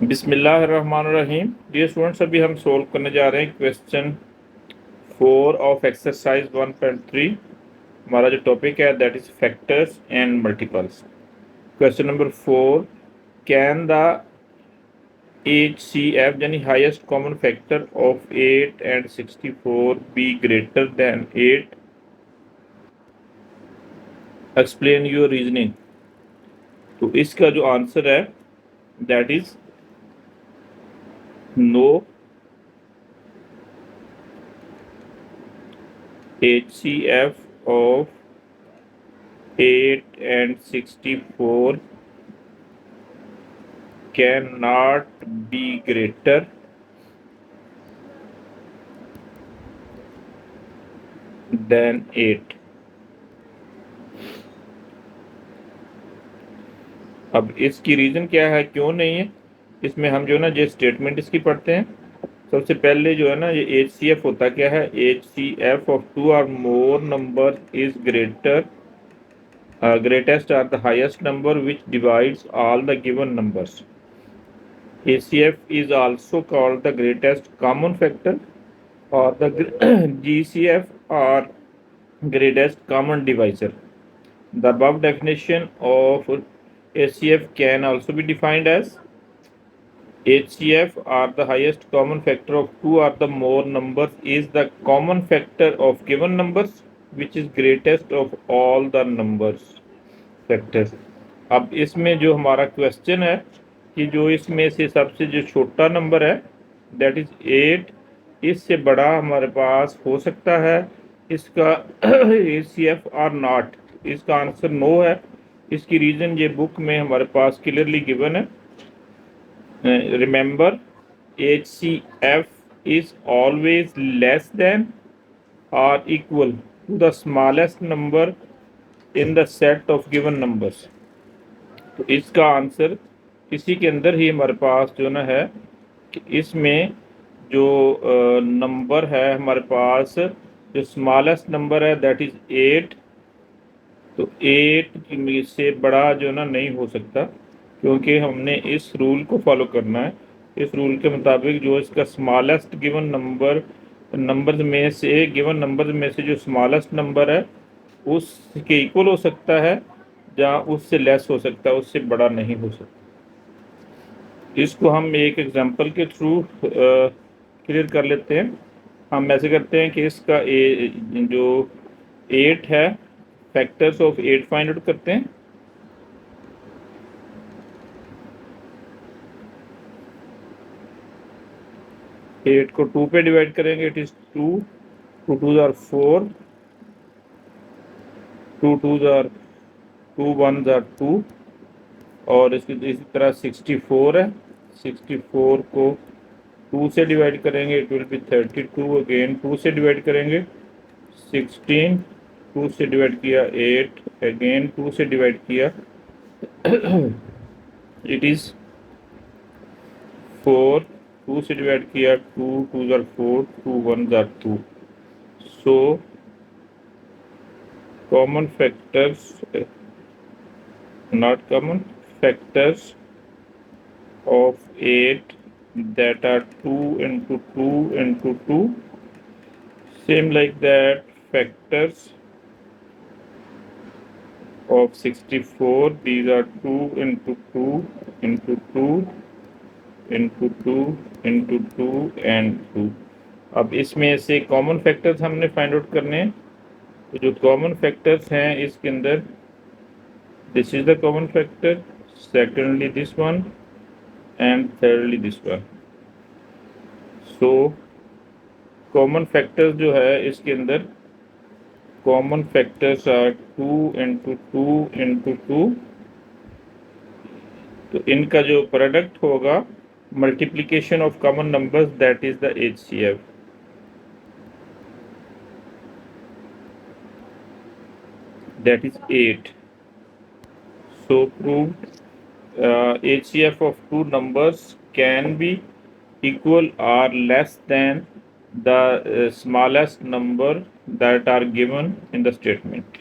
बिस्मिल्लाहिर्रहमानिर्रहीम। Dear students, अभी हम सोल्व करने जा रहे हैं क्वेश्चन 4 ऑफ एक्सरसाइज 1.3। हमारा जो टॉपिक है that is factors and multiples. Question number 4, can the HCF यानी highest common factor of 8 and 64 be greater than 8? Explain your reasoning. तो इसका जो आंसर है that is no. HCF of 8 and 64 cannot be greater than 8। अब इसकी reason क्या है, क्यों नहीं है? इसमें हम जो है ना ये स्टेटमेंट इसकी पढ़ते हैं। सबसे पहले जो है ना ये HCF होता क्या है? HCF ऑफ 2 और मोर number is greatest or the highest number which divides all the given numbers. HCF is also called the greatest common factor or the GCF or greatest common divisor. The above definition of HCF can also be defined as HCF or the highest common factor of 2 or the more numbers is the common factor of given numbers which is greatest of all the numbers factors। अब इसमें जो हमारा question है कि जो इसमें से सबसे जो छोटा नंबर है दैट इज 8, इससे बड़ा हमारे पास हो सकता है इसका HCF और नॉट। इसका आंसर नो है। इसकी रीज़न ये बुक में हमारे पास क्लियरली गिवन है। Remember, HCF is always less than or equal to the smallest number in the set of given numbers। तो इसका आंसर इसी के अंदर ही हमारे पास जो ना है कि इसमें जो नंबर है हमारे पास, जो स्मॉलेस्ट नंबर है दैट इज 8। तो 8 से बड़ा जो ना नहीं हो सकता, क्योंकि हमने इस रूल को फॉलो करना है। इस रूल के मुताबिक जो इसका स्मॉलेस्ट गिवन नंबर में से जो स्मॉलेस्ट नंबर है उसके इक्वल हो सकता है या उससे लेस हो सकता है, उससे बड़ा नहीं हो सकता। इसको हम एक एग्जांपल के थ्रू क्लियर कर लेते हैं। हम ऐसे करते हैं कि इसका जो 8 है, फैक्टर्स ऑफ 8 फाइंड आउट करते हैं। एट को 2 पे डिवाइड करेंगे, it is 2, 2 2 are 4, 2 2 are 2 1 are 2, और इसी तरह 64 है। 64 को 2 से डिवाइड करेंगे, इट विल बी 32। अगेन 2 से डिवाइड करेंगे 16, 2 से डिवाइड किया 8, अगेन 2 से डिवाइड किया इट इज 4, 2 से डिवाइड किया 2 2 are 4, 2 1 are 2। So common factors, not common factors of 8 that are 2 into 2 into 2, same like that factors of 64, these are 2 into 2 into 2 into 2 into 2 and 2। अब इसमें से common factors हमने find out करने हैं। तो जो कॉमन फैक्टर्स हैं इसके अंदर, this is the common factor, secondly this one and thirdly this one. So common factors जो है इसके अंदर, common factors are 2 into 2 into 2। तो इनका जो प्रोडक्ट होगा multiplication of common numbers that is the HCF। that is 8। So proved, HCF of two numbers can be equal or less than the smallest number that are given in the statement।